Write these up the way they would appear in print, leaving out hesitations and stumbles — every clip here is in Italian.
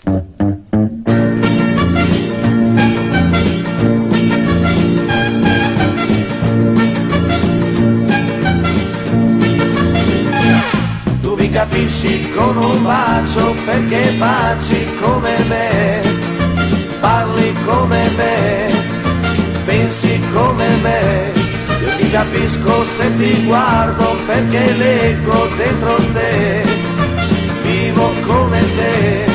Tu mi capisci con un bacio perché baci come me, parli come me, pensi come me. Io ti capisco se ti guardo perché leggo dentro te, vivo come te,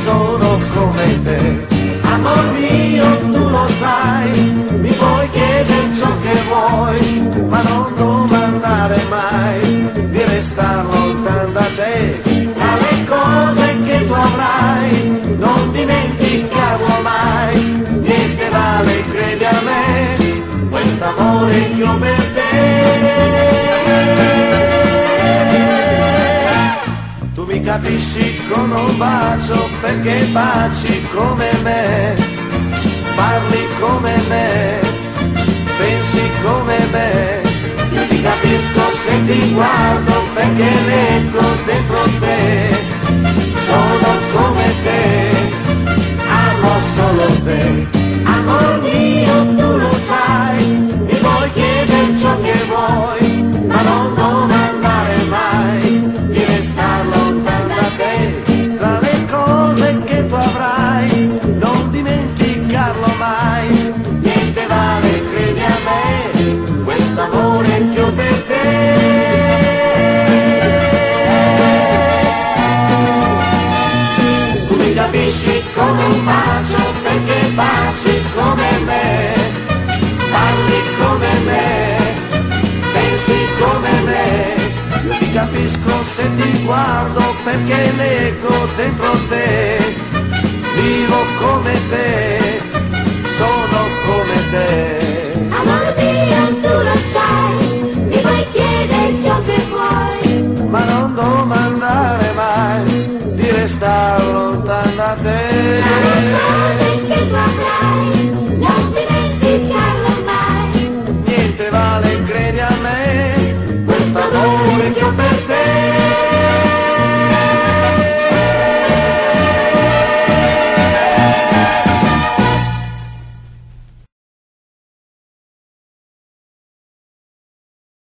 sono come te. Amor mio, tu lo sai, mi puoi chiedere ciò che vuoi, ma non domandare mai di restare lontano da te. Tra le cose che tu avrai, non dimenticarlo mai, niente vale, credi a me, quest'amore che ho per te. Tu mi capisci con un bacio perché baci come me, parli come me, pensi come me. Io ti capisco se ti guardo perché leggo dentro te, sono come te, amo solo te. Amor mio, tu lo sai, mi puoi chiedere ciò che vuoi, ma non domandare mai di restare lontano da te. Tra le cose che tu avrai, non dimenticarlo mai, niente vale, credi a me, quest'amore che ho per te. Tu mi capisci con un bacio perché baci come me, parli come me, pensi come me. Io ti capisco se ti guardo perché leggo dentro te, vivo come te, sono come te. Amor mio, tu lo sai, mi puoi chiedere ciò che vuoi, Ma non domandare mai di restare lontano da te.